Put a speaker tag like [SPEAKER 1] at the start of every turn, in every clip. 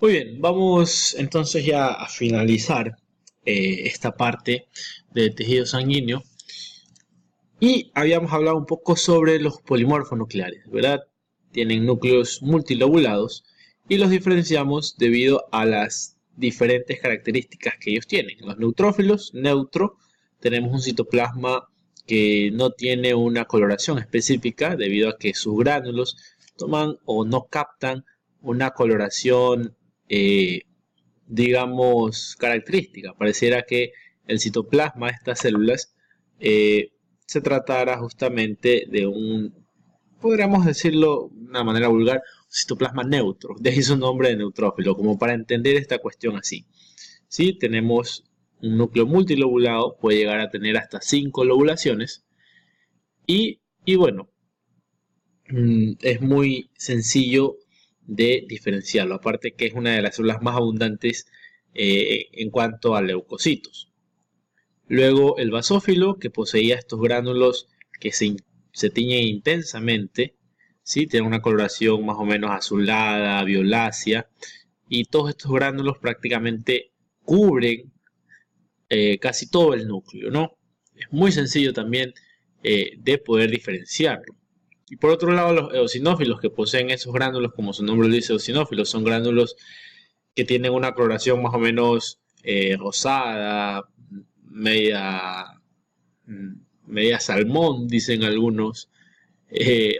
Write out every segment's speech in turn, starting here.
[SPEAKER 1] Muy bien, vamos entonces ya a finalizar esta parte del tejido sanguíneo y habíamos hablado un poco sobre los polimorfos nucleares, ¿verdad? Tienen núcleos multilobulados y los diferenciamos debido a las diferentes características que ellos tienen. Los neutrófilos, neutro, tenemos un citoplasma que no tiene una coloración específica debido a que sus gránulos toman o no captan una coloración eh, digamos, característica. Pareciera que el citoplasma de estas células se tratara justamente de podríamos decirlo de una manera vulgar, un citoplasma neutro. De ahí su nombre de neutrófilo, como para entender esta cuestión así. Si tenemos un núcleo multilobulado, puede llegar a tener hasta 5 lobulaciones. Y bueno, es muy sencillo de diferenciarlo, aparte que es una de las células más abundantes en cuanto a leucocitos. Luego el basófilo, que poseía estos gránulos que se tiñen intensamente, ¿sí? Tiene una coloración más o menos azulada, violácea, y todos estos gránulos prácticamente cubren casi todo el núcleo, ¿no? Es muy sencillo también de poder diferenciarlo. Y por otro lado, los eosinófilos que poseen esos gránulos, como su nombre lo dice, eosinófilos, son gránulos que tienen una coloración más o menos rosada, media, media salmón, dicen algunos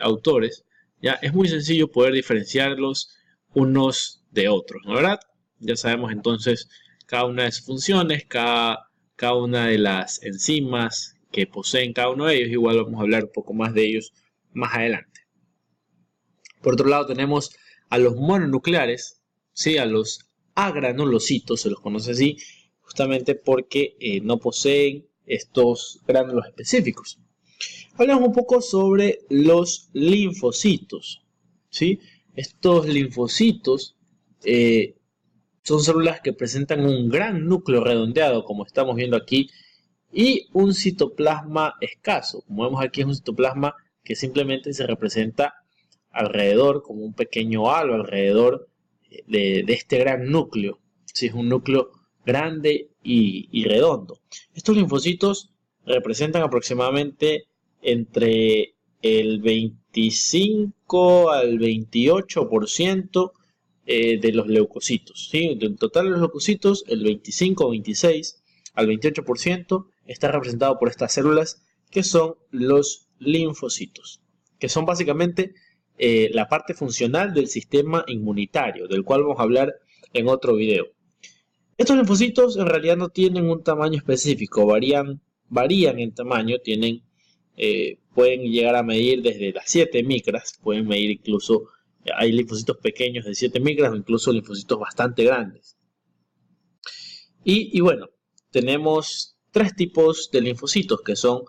[SPEAKER 1] autores. Ya es muy sencillo poder diferenciarlos unos de otros, ¿no? ¿Verdad? Ya sabemos entonces cada una de sus funciones, cada una de las enzimas que poseen cada uno de ellos. Igual vamos a hablar un poco más de ellos más adelante. Por otro lado tenemos a los mononucleares, ¿sí? A los agranulocitos, se los conoce así, justamente porque no poseen estos gránulos específicos. Hablamos un poco sobre los linfocitos, ¿sí? Estos linfocitos son células que presentan un gran núcleo redondeado, como estamos viendo aquí, y un citoplasma escaso. Como vemos aquí, es un citoplasma que simplemente se representa alrededor, como un pequeño halo alrededor de este gran núcleo. Sí, es un núcleo grande y redondo. Estos linfocitos representan aproximadamente entre el 25 al 28% de los leucocitos. ¿Sí? Del total de los leucocitos, el 25 o 26 al 28% está representado por estas células que son los linfocitos, que son básicamente la parte funcional del sistema inmunitario, del cual vamos a hablar en otro video. Estos linfocitos en realidad no tienen un tamaño específico, varían en tamaño, pueden llegar a medir desde las 7 micras, pueden medir incluso, hay linfocitos pequeños de 7 micras o incluso linfocitos bastante grandes. Y bueno, tenemos tres tipos de linfocitos, que son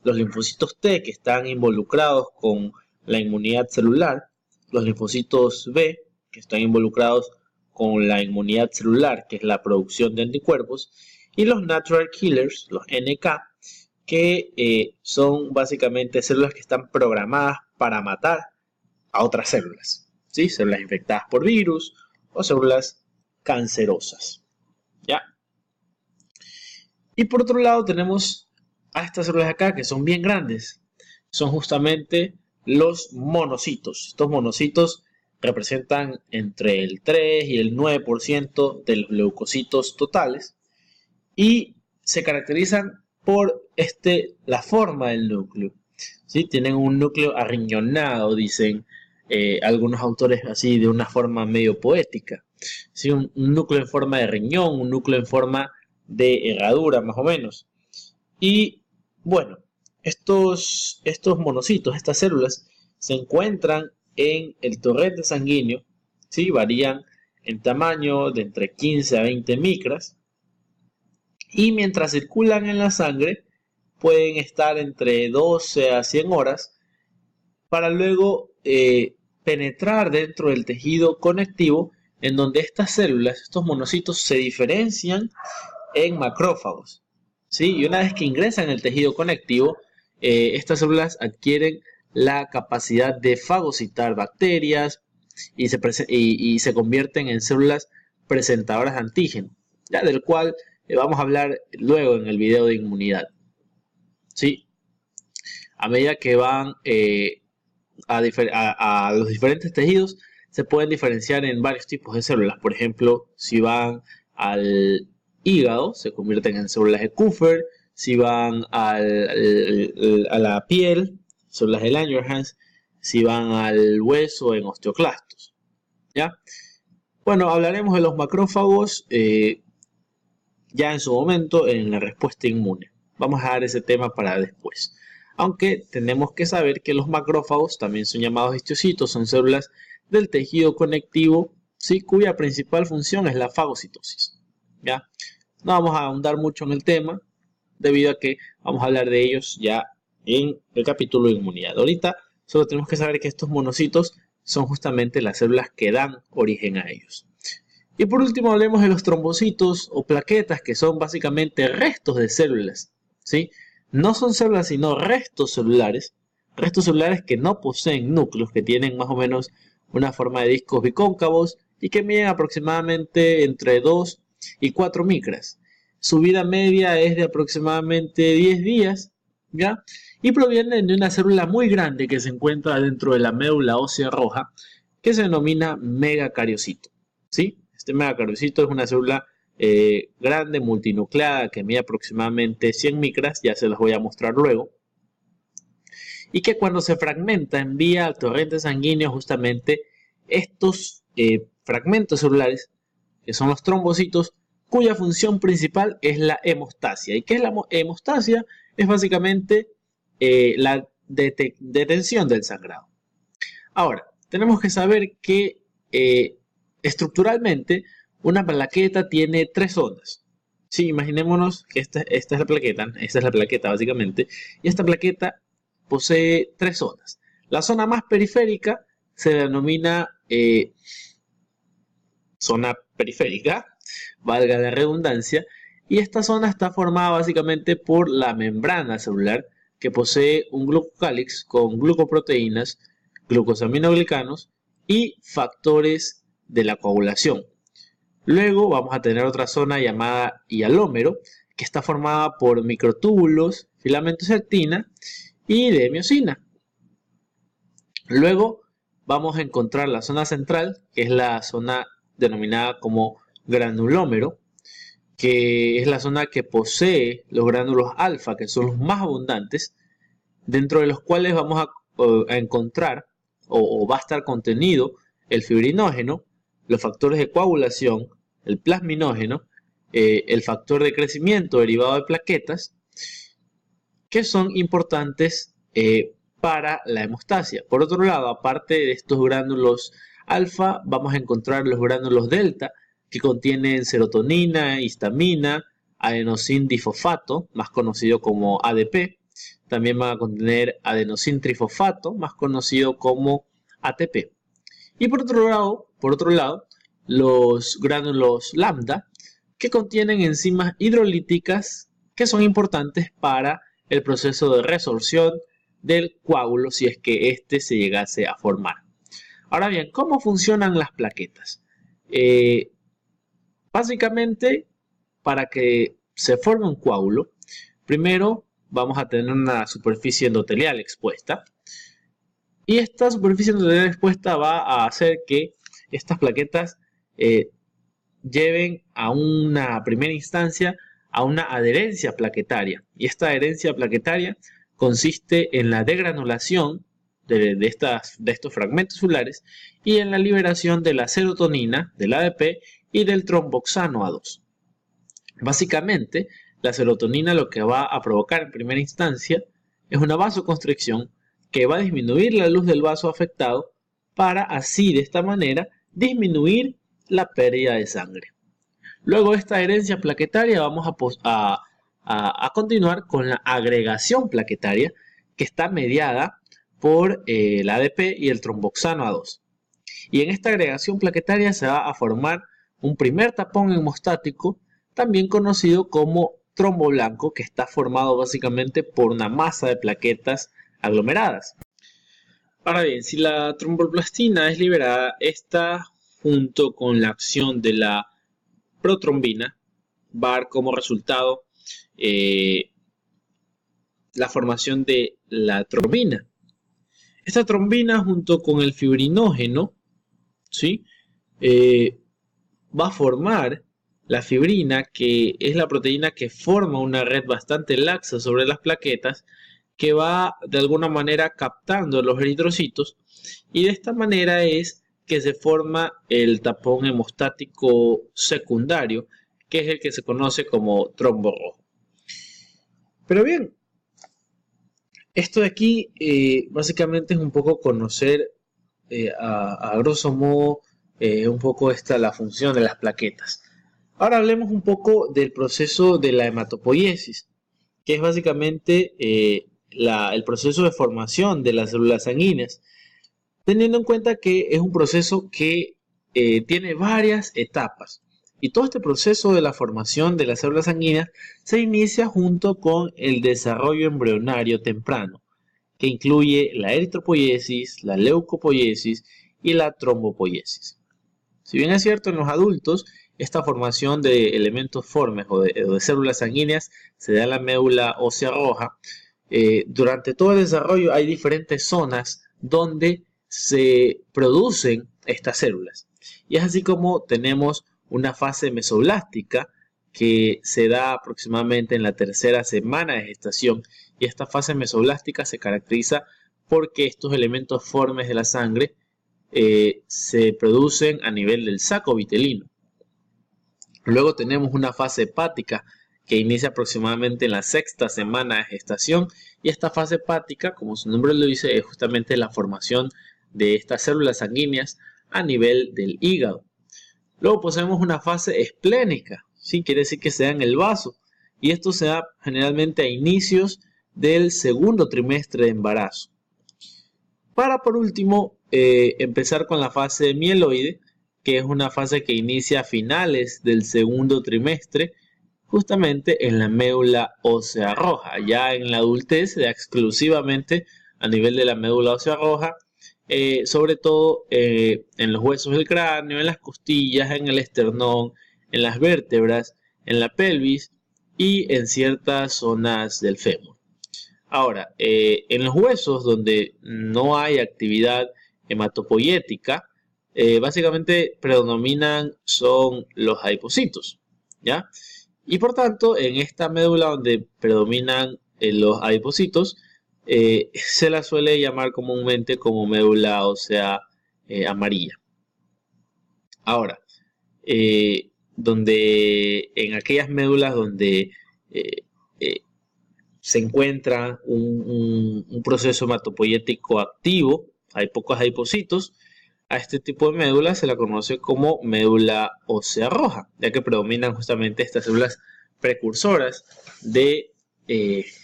[SPEAKER 1] los linfocitos T, que están involucrados con la inmunidad celular, los linfocitos B, que están involucrados con la inmunidad celular, que es la producción de anticuerpos, y los natural killers, los NK, que son básicamente células que están programadas para matar a otras células, ¿sí? Células infectadas por virus o células cancerosas, ¿ya? Y por otro lado tenemos a estas células de acá que son bien grandes. Son justamente los monocitos. Estos monocitos representan entre el 3 y el 9% de los leucocitos totales y se caracterizan por la forma del núcleo. ¿Sí? Tienen un núcleo arriñonado, dicen algunos autores así de una forma medio poética. ¿Sí? Un núcleo en forma de riñón, un núcleo en forma de herradura más o menos. Y bueno, estos monocitos, estas células, se encuentran en el torrente sanguíneo, ¿sí? Varían en tamaño de entre 15 a 20 micras y mientras circulan en la sangre pueden estar entre 12 a 100 horas para luego penetrar dentro del tejido conectivo en donde estas células, estos monocitos, se diferencian en macrófagos, ¿sí? Y una vez que ingresan en el tejido conectivo, estas células adquieren la capacidad de fagocitar bacterias y se convierten en células presentadoras de antígeno, ya del cual vamos a hablar luego en el video de inmunidad. ¿Sí? A medida que van a los diferentes tejidos, se pueden diferenciar en varios tipos de células. Por ejemplo, si van al hígado, se convierten en células de Kupffer. Si van a la piel, células de Langerhans. Si van al hueso, en osteoclastos. ¿Ya? Bueno, hablaremos de los macrófagos ya en su momento en la respuesta inmune. Vamos a dejar ese tema para después. Aunque tenemos que saber que los macrófagos, también son llamados histocitos, son células del tejido conectivo, ¿sí? Cuya principal función es la fagocitosis. ¿Ya? No vamos a ahondar mucho en el tema, debido a que vamos a hablar de ellos ya en el capítulo de inmunidad. Ahorita solo tenemos que saber que estos monocitos son justamente las células que dan origen a ellos. Y por último hablemos de los trombocitos o plaquetas, que son básicamente restos de células, ¿sí? No son células sino restos celulares que no poseen núcleos, que tienen más o menos una forma de discos bicóncavos y que miden aproximadamente entre 2 y 4 micras. Su vida media es de aproximadamente 10 días, ¿ya? Y provienen de una célula muy grande que se encuentra dentro de la médula ósea roja, que se denomina megacariocito, ¿sí? Este megacariocito es una célula grande, multinucleada, que mide aproximadamente 100 micras, ya se los voy a mostrar luego, y que cuando se fragmenta envía al torrente sanguíneo justamente estos fragmentos celulares, que son los trombocitos, cuya función principal es la hemostasia. ¿Y qué es la hemostasia? Es básicamente la detención del sangrado. Ahora, tenemos que saber que estructuralmente una plaqueta tiene 3 zonas. Sí, imaginémonos que esta es la plaqueta básicamente, y esta plaqueta posee 3 zonas. La zona más periférica se denomina zona periférica, valga la redundancia, y esta zona está formada básicamente por la membrana celular, que posee un glucocálix con glucoproteínas, glucosaminoglicanos y factores de la coagulación. Luego vamos a tener otra zona llamada hialómero, que está formada por microtúbulos, filamentos de actina y de miosina. Luego vamos a encontrar la zona central, que es la zona denominada como granulómero, que es la zona que posee los gránulos alfa, que son los más abundantes, dentro de los cuales vamos a encontrar o va a estar contenido el fibrinógeno, los factores de coagulación, el plasminógeno, el factor de crecimiento derivado de plaquetas, que son importantes para la hemostasia. Por otro lado, aparte de estos gránulos alfa, vamos a encontrar los gránulos delta, que contienen serotonina, histamina, adenosín difosfato, más conocido como ADP. También van a contener adenosín trifosfato, más conocido como ATP. Y por otro lado, los gránulos lambda, que contienen enzimas hidrolíticas que son importantes para el proceso de resorción del coágulo si es que éste se llegase a formar. Ahora bien, ¿cómo funcionan las plaquetas? Básicamente, para que se forme un coágulo, primero vamos a tener una superficie endotelial expuesta. Y esta superficie endotelial expuesta va a hacer que estas plaquetas lleven a una primera instancia a una adherencia plaquetaria. Y esta adherencia plaquetaria consiste en la degranulación de estos fragmentos celulares y en la liberación de la serotonina, del ADP y del tromboxano A2. Básicamente, la serotonina lo que va a provocar en primera instancia es una vasoconstricción que va a disminuir la luz del vaso afectado para así de esta manera disminuir la pérdida de sangre. Luego de esta adherencia plaquetaria vamos a continuar con la agregación plaquetaria, que está mediada por el ADP y el tromboxano A2. Y en esta agregación plaquetaria se va a formar un primer tapón hemostático, también conocido como trombo blanco, que está formado básicamente por una masa de plaquetas aglomeradas. Ahora bien, si la tromboplastina es liberada, esta junto con la acción de la protrombina va a dar como resultado la formación de la trombina. Esta trombina junto con el fibrinógeno, ¿sí? Va a formar la fibrina, que es la proteína que forma una red bastante laxa sobre las plaquetas, que va de alguna manera captando los eritrocitos, y de esta manera es que se forma el tapón hemostático secundario, que es el que se conoce como trombo rojo. Pero bien, esto de aquí básicamente es un poco conocer a grosso modo un poco la función de las plaquetas. Ahora hablemos un poco del proceso de la hematopoiesis, que es básicamente el proceso de formación de las células sanguíneas, teniendo en cuenta que es un proceso que tiene varias etapas. Y todo este proceso de la formación de las células sanguíneas se inicia junto con el desarrollo embrionario temprano, que incluye la eritropoiesis, la leucopoiesis y la trombopoiesis. Si bien es cierto, en los adultos esta formación de elementos formes o de células sanguíneas se da en la médula ósea roja, durante todo el desarrollo hay diferentes zonas donde se producen estas células. Y es así como tenemos una fase mesoblástica que se da aproximadamente en la tercera semana de gestación, y esta fase mesoblástica se caracteriza porque estos elementos formes de la sangre se producen a nivel del saco vitelino. Luego tenemos una fase hepática que inicia aproximadamente en la sexta semana de gestación, y esta fase hepática, como su nombre lo dice, es justamente la formación de estas células sanguíneas a nivel del hígado. Luego poseemos una fase esplénica, ¿sí? Quiere decir que se da en el vaso, y esto se da generalmente a inicios del segundo trimestre de embarazo. Para por último empezar con la fase mieloide, que es una fase que inicia a finales del segundo trimestre, justamente en la médula ósea roja. Ya en la adultez se da exclusivamente a nivel de la médula ósea roja, sobre todo en los huesos del cráneo, en las costillas, en el esternón, en las vértebras, en la pelvis y en ciertas zonas del fémur. Ahora, en los huesos donde no hay actividad hematopoyética, básicamente predominan son los adipocitos, ¿ya? Y por tanto, en esta médula donde predominan los adipocitos, se la suele llamar comúnmente como médula ósea amarilla. Ahora, en aquellas médulas donde se encuentra un proceso hematopoyético activo, hay pocos adipocitos, a este tipo de médula se la conoce como médula ósea roja, ya que predominan justamente estas células precursoras de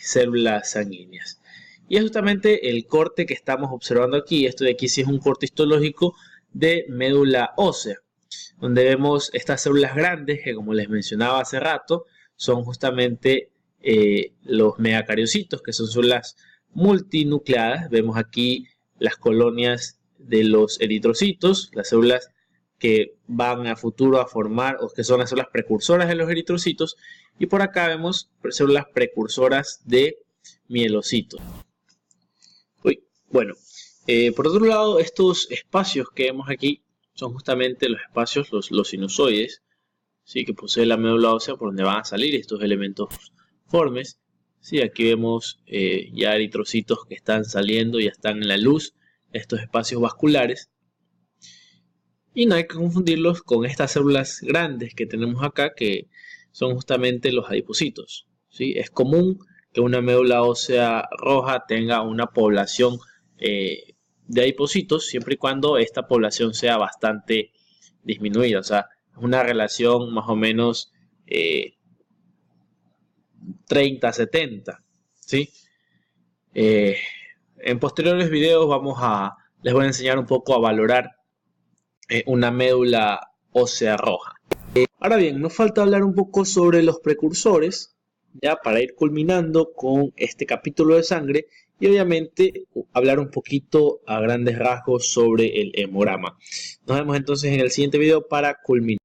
[SPEAKER 1] células sanguíneas. Y es justamente el corte que estamos observando aquí. Esto de aquí sí es un corte histológico de médula ósea, donde vemos estas células grandes que, como les mencionaba hace rato, son justamente los megacariocitos, que son células multinucleadas. Vemos aquí las colonias de los eritrocitos, las células que van a futuro a formar, o que son las células precursoras de los eritrocitos, y por acá vemos células precursoras de mielocitos. Bueno, por otro lado, estos espacios que vemos aquí son justamente los espacios, los sinusoides, ¿sí? Que posee la médula ósea, por donde van a salir estos elementos formes. ¿Sí? Aquí vemos ya eritrocitos que están saliendo, ya están en la luz, estos espacios vasculares. Y no hay que confundirlos con estas células grandes que tenemos acá, que son justamente los adipocitos, ¿sí? Es común que una médula ósea roja tenga una población de adipocitos, siempre y cuando esta población sea bastante disminuida, o sea, es una relación más o menos 30-70, ¿sí? En posteriores videos les voy a enseñar un poco a valorar una médula ósea roja. Ahora bien, nos falta hablar un poco sobre los precursores, ya para ir culminando con este capítulo de sangre, y obviamente hablar un poquito a grandes rasgos sobre el hemograma. Nos vemos entonces en el siguiente video para culminar.